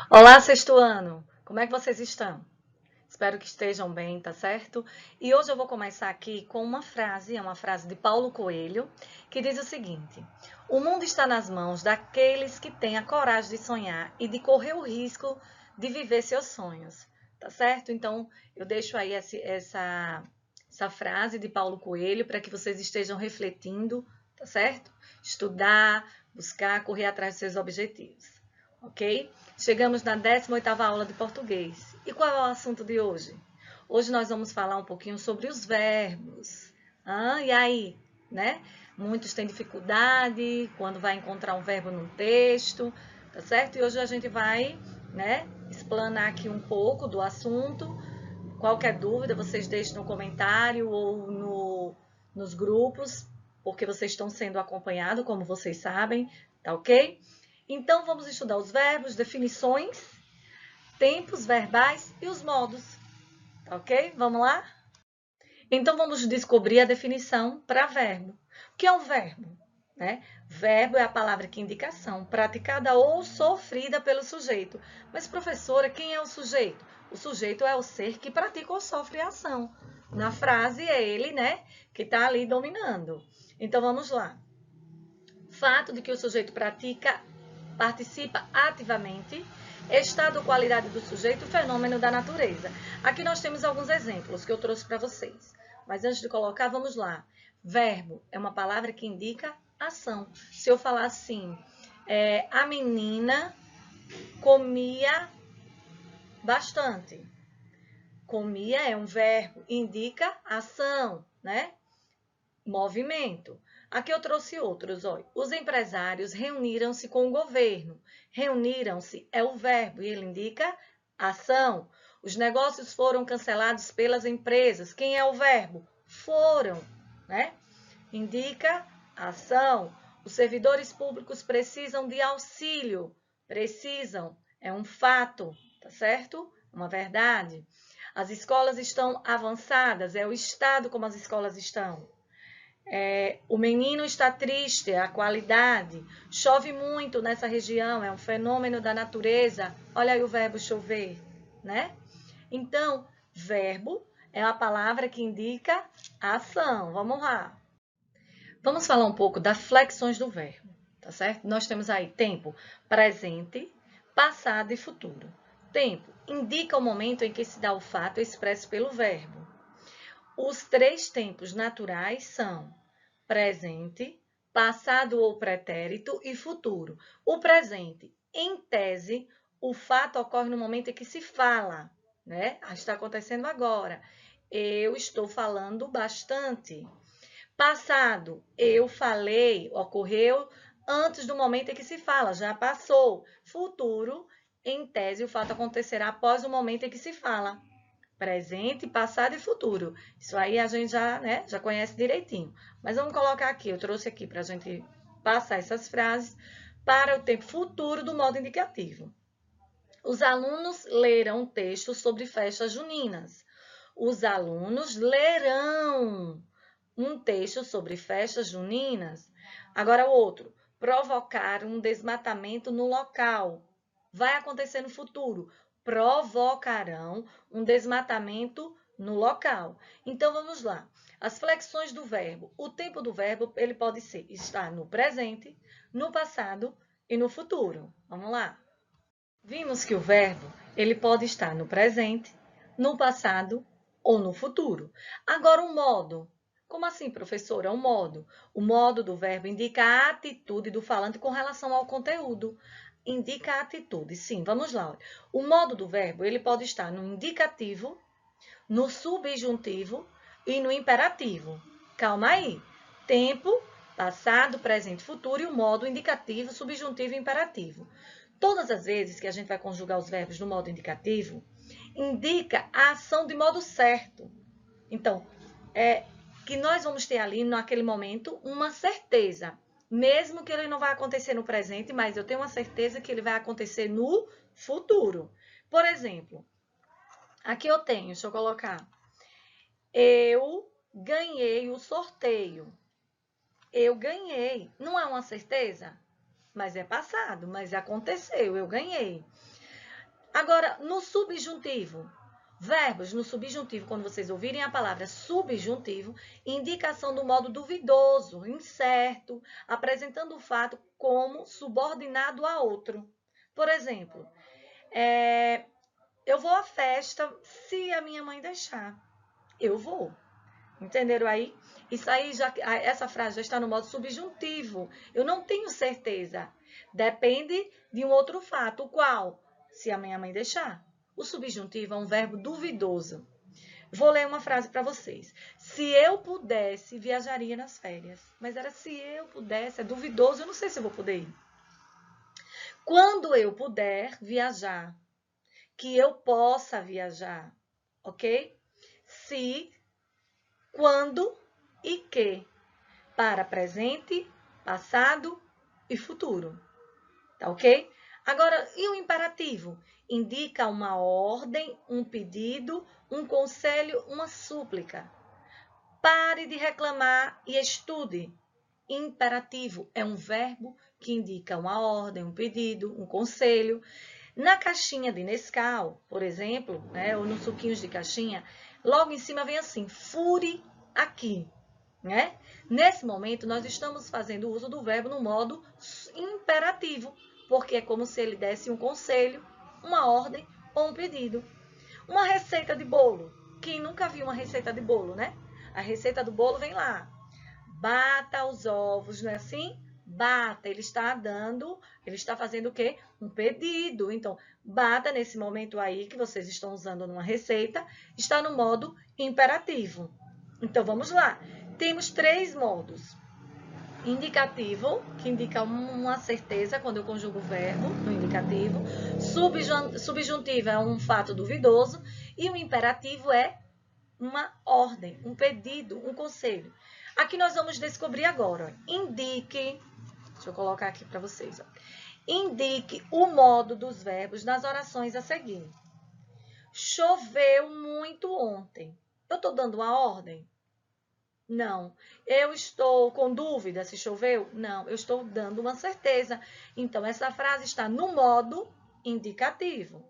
Olá, sexto ano! Como é que vocês estão? Espero que estejam bem, tá certo? E hoje eu vou começar aqui com uma frase, é uma frase de Paulo Coelho, que diz o seguinte: o mundo está nas mãos daqueles que têm a coragem de sonhar e de correr o risco de viver seus sonhos, tá certo? Então, eu deixo aí essa frase de Paulo Coelho para que vocês estejam refletindo, tá certo? Estudar, buscar, correr atrás dos seus objetivos. Ok? Chegamos na 18ª aula de português. E qual é o assunto de hoje? Hoje nós vamos falar um pouquinho sobre os verbos. E aí, né? Muitos têm dificuldade quando vai encontrar um verbo no texto, tá certo? E hoje a gente vai, né, explanar aqui um pouco do assunto. Qualquer dúvida, vocês deixem no comentário ou nos grupos, porque vocês estão sendo acompanhados, como vocês sabem, tá ok? Então, vamos estudar os verbos, definições, tempos verbais e os modos, tá ok? Vamos lá? Então, vamos descobrir a definição para verbo. O que é um verbo? Né? Verbo é a palavra que indica ação, praticada ou sofrida pelo sujeito. Mas, professora, quem é o sujeito? O sujeito é o ser que pratica ou sofre a ação. Na frase é ele, né, que está ali dominando. Então, vamos lá. Fato de que o sujeito participa ativamente, estado ou qualidade do sujeito, fenômeno da natureza. Aqui nós temos alguns exemplos que eu trouxe para vocês. Mas antes de colocar, vamos lá. Verbo é uma palavra que indica ação. Se eu falar assim, a menina comia bastante. Comia é um verbo, indica ação, né? Movimento. Aqui eu trouxe outros. Olha. Os empresários reuniram-se com o governo. Reuniram-se é o verbo e ele indica ação. Os negócios foram cancelados pelas empresas. Quem é o verbo? Foram, né? Indica ação. Os servidores públicos precisam de auxílio. Precisam, é um fato, tá certo? Uma verdade. As escolas estão avançadas, é o estado como as escolas estão. O menino está triste, é a qualidade. Chove muito nessa região, é um fenômeno da natureza. Olha aí o verbo chover, né? Então, verbo é a palavra que indica ação. Vamos lá. Vamos falar um pouco das flexões do verbo, tá certo? Nós temos aí tempo presente, passado e futuro. Tempo indica o momento em que se dá o fato expresso pelo verbo. Os três tempos naturais são presente, passado ou pretérito e futuro. O presente, em tese, o fato ocorre no momento em que se fala, né? Está acontecendo agora. Eu estou falando bastante. Passado, eu falei, ocorreu antes do momento em que se fala, já passou. Futuro, em tese, o fato acontecerá após o momento em que se fala. Presente, passado e futuro. Isso aí a gente já, né, já conhece direitinho. Mas vamos colocar aqui, eu trouxe aqui para a gente passar essas frases para o tempo futuro do modo indicativo. Os alunos leram um texto sobre festas juninas. Os alunos lerão um texto sobre festas juninas. Agora o outro, provocar um desmatamento no local. Vai acontecer no futuro. Provocarão um desmatamento no local. Então vamos lá. As flexões do verbo. O tempo do verbo ele pode estar no presente, no passado e no futuro. Vamos lá. Vimos que o verbo ele pode estar no presente, no passado ou no futuro. Agora, o modo. Como assim, professora? O modo. O modo do verbo indica a atitude do falante com relação ao conteúdo. Indica a atitude. Sim, vamos lá. O modo do verbo ele pode estar no indicativo, no subjuntivo e no imperativo. Calma aí. Tempo, passado, presente, futuro e o modo indicativo, subjuntivo e imperativo. Todas as vezes que a gente vai conjugar os verbos no modo indicativo, indica a ação de modo certo. Então, que nós vamos ter ali, naquele momento, uma certeza. Mesmo que ele não vai acontecer no presente, mas eu tenho uma certeza que ele vai acontecer no futuro. Por exemplo, aqui eu tenho, deixa eu colocar. Eu ganhei o sorteio. Eu ganhei. Não é uma certeza? Mas é passado, mas aconteceu, eu ganhei. Agora, no subjuntivo, verbos no subjuntivo, quando vocês ouvirem a palavra subjuntivo, indicação do modo duvidoso, incerto, apresentando o fato como subordinado a outro. Por exemplo, eu vou à festa se a minha mãe deixar. Eu vou. Entenderam aí? Isso aí, essa frase já está no modo subjuntivo. Eu não tenho certeza. Depende de um outro fato. O qual? Se a minha mãe deixar. O subjuntivo é um verbo duvidoso. Vou ler uma frase para vocês. Se eu pudesse, viajaria nas férias. Mas era se eu pudesse, é duvidoso, eu não sei se eu vou poder ir. Quando eu puder viajar, que eu possa viajar, ok? Se, quando e que, para presente, passado e futuro, tá ok? Agora, e o imperativo? Indica uma ordem, um pedido, um conselho, uma súplica. Pare de reclamar e estude. Imperativo é um verbo que indica uma ordem, um pedido, um conselho. Na caixinha de Nescau, por exemplo, né, ou nos suquinhos de caixinha, logo em cima vem assim, fure aqui. Né? Nesse momento, nós estamos fazendo uso do verbo no modo imperativo, porque é como se ele desse um conselho, uma ordem ou um pedido. Uma receita de bolo. Quem nunca viu uma receita de bolo, né? A receita do bolo vem lá. Bata os ovos, não é assim? Bata, ele está fazendo o quê? Um pedido. Então, bata nesse momento aí que vocês estão usando numa receita, está no modo imperativo. Então, vamos lá. Temos 3 modos. Indicativo, que indica uma certeza quando eu conjugo o verbo no indicativo. Subjuntivo é um fato duvidoso. E o imperativo é uma ordem, um pedido, um conselho. Aqui nós vamos descobrir agora. Indique, deixa eu colocar aqui para vocês. Indique o modo dos verbos nas orações a seguir. Choveu muito ontem. Eu estou dando uma ordem? Não. Eu estou com dúvida se choveu? Não. Eu estou dando uma certeza. Então, essa frase está no modo indicativo.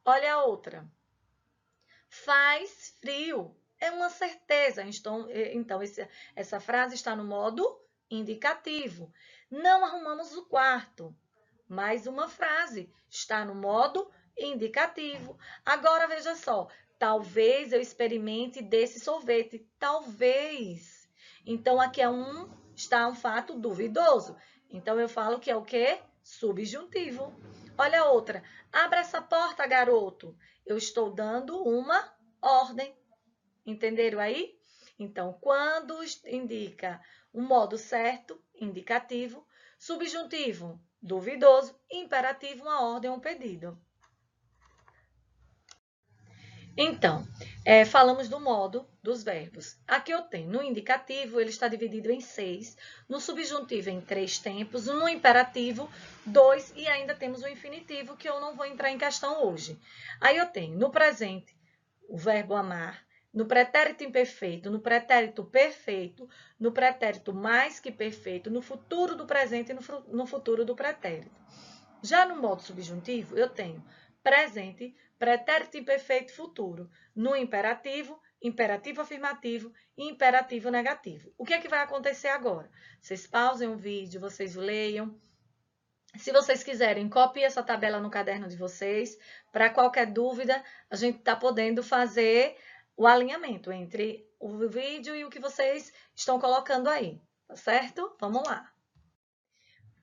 Olha a outra. Faz frio. É uma certeza. Então essa frase está no modo indicativo. Não arrumamos o quarto. Mais uma frase. Está no modo indicativo. Agora, veja só. Talvez eu experimente desse sorvete. Talvez. Então, aqui está um fato duvidoso. Então, eu falo que é o quê? Subjuntivo. Olha a outra. Abra essa porta, garoto. Eu estou dando uma ordem. Entenderam aí? Então, quando indica um modo certo, indicativo, subjuntivo, duvidoso, imperativo, uma ordem, um pedido. Então, falamos do modo dos verbos. Aqui eu tenho, no indicativo, ele está dividido em 6, no subjuntivo em 3 tempos, no imperativo, 2, e ainda temos o infinitivo, que eu não vou entrar em questão hoje. Aí eu tenho, no presente, o verbo amar, no pretérito imperfeito, no pretérito perfeito, no pretérito mais que perfeito, no futuro do presente e no futuro do pretérito. Já no modo subjuntivo, eu tenho presente, pretérito imperfeito futuro. No imperativo, imperativo afirmativo e imperativo negativo. O que é que vai acontecer agora? Vocês pausem o vídeo, vocês leiam. Se vocês quiserem, copiem essa tabela no caderno de vocês. Para qualquer dúvida, a gente está podendo fazer o alinhamento entre o vídeo e o que vocês estão colocando aí, tá certo? Vamos lá.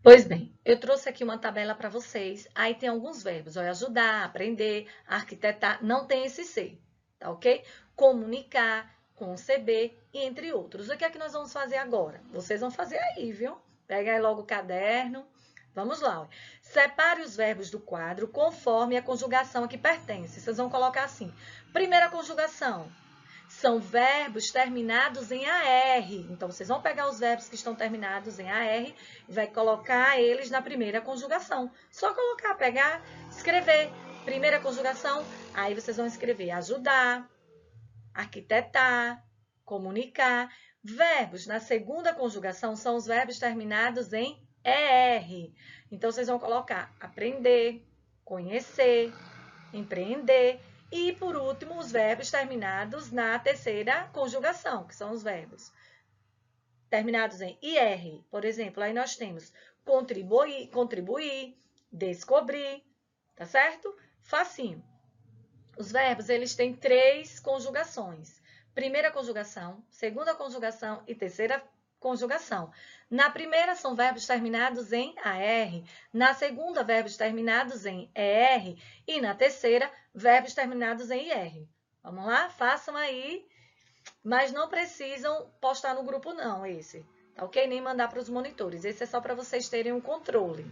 Pois bem, eu trouxe aqui uma tabela para vocês. Aí tem alguns verbos, olha, ajudar, aprender, arquitetar, não tem esse ser, tá ok? Comunicar, conceber e entre outros. O que é que nós vamos fazer agora? Vocês vão fazer aí, viu? Pega aí logo o caderno. Vamos lá. Ó. Separe os verbos do quadro conforme a conjugação a que pertence. Vocês vão colocar assim. Primeira conjugação. São verbos terminados em AR. Então, vocês vão pegar os verbos que estão terminados em AR e vai colocar eles na primeira conjugação. Só colocar, pegar, escrever. Primeira conjugação, aí vocês vão escrever ajudar, arquitetar, comunicar. Verbos na segunda conjugação são os verbos terminados em ER. Então, vocês vão colocar aprender, conhecer, empreender. E, por último, os verbos terminados na terceira conjugação, que são os verbos terminados em IR. Por exemplo, aí nós temos contribuir, descobrir, tá certo? Facinho. Os verbos, eles têm 3 conjugações. Primeira conjugação, segunda conjugação e terceira conjugação. Na primeira, são verbos terminados em AR. Na segunda, verbos terminados em ER. E na terceira, verbos terminados em IR. Vamos lá? Façam aí, mas não precisam postar no grupo não, esse. Tá ok? Nem mandar para os monitores. Esse é só para vocês terem um controle.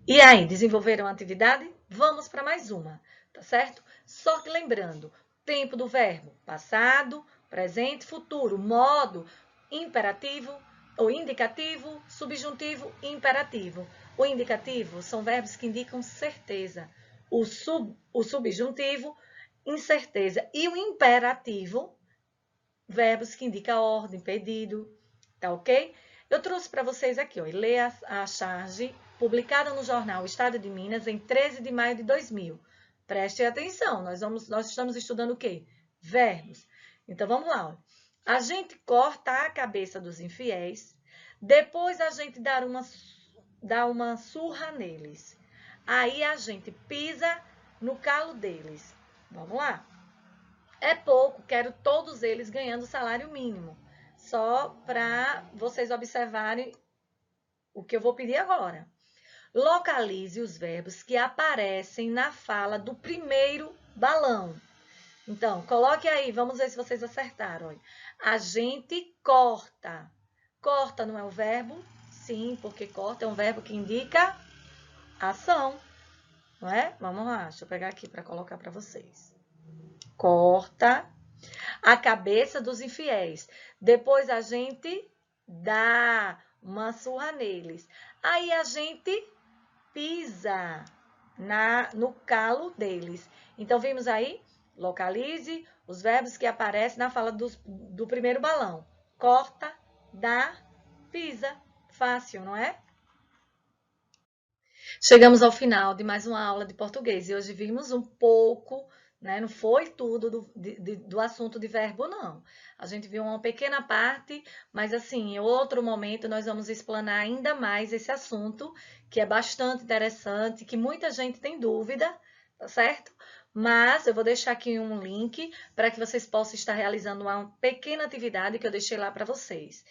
E aí, desenvolveram a atividade? Vamos para mais uma, tá certo? Só que lembrando, tempo do verbo, passado, presente, futuro, modo, imperativo ou indicativo, subjuntivo e imperativo. O indicativo são verbos que indicam certeza. O subjuntivo, incerteza. E o imperativo, verbos que indicam ordem, pedido, tá ok? Eu trouxe para vocês aqui, ó, leia a charge publicada no jornal Estado de Minas em 13 de maio de 2000. Prestem atenção, nós estamos estudando o quê? Verbos. Então, vamos lá. Ó. A gente corta a cabeça dos infiéis, depois a gente dá uma surra neles. Aí a gente pisa no calo deles. Vamos lá. É pouco, quero todos eles ganhando salário mínimo. Só para vocês observarem o que eu vou pedir agora. Localize os verbos que aparecem na fala do primeiro balão. Então, coloque aí, vamos ver se vocês acertaram. Olha. A gente corta. Corta não é o verbo? Sim, porque corta é um verbo que indica ação. Não é? Vamos lá, deixa eu pegar aqui para colocar para vocês. Corta a cabeça dos infiéis. Depois a gente dá uma surra neles. Aí a gente pisa no calo deles. Então, vimos aí? Localize os verbos que aparecem na fala do primeiro balão. Corta, dá, pisa. Fácil, não é? Chegamos ao final de mais uma aula de português. E hoje vimos um pouco, né? Não foi tudo do assunto de verbo, não. A gente viu uma pequena parte, mas assim, em outro momento nós vamos explanar ainda mais esse assunto, que é bastante interessante, que muita gente tem dúvida, tá certo? Mas eu vou deixar aqui um link para que vocês possam estar realizando uma pequena atividade que eu deixei lá para vocês.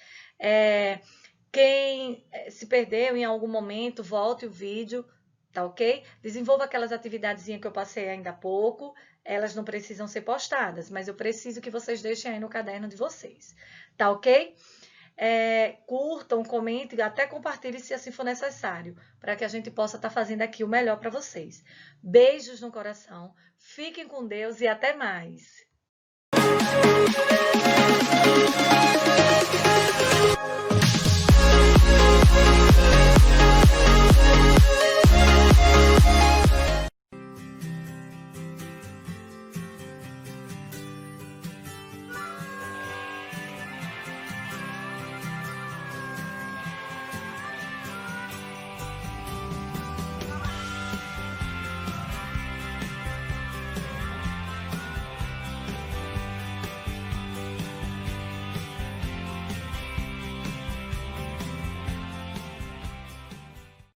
Quem se perdeu em algum momento, volte o vídeo, tá ok? Desenvolva aquelas atividades que eu passei ainda há pouco. Elas não precisam ser postadas, mas eu preciso que vocês deixem aí no caderno de vocês, tá ok? Curtam, comentem, até compartilhem se assim for necessário, para que a gente possa estar fazendo aqui o melhor para vocês. Beijos no coração, fiquem com Deus e até mais!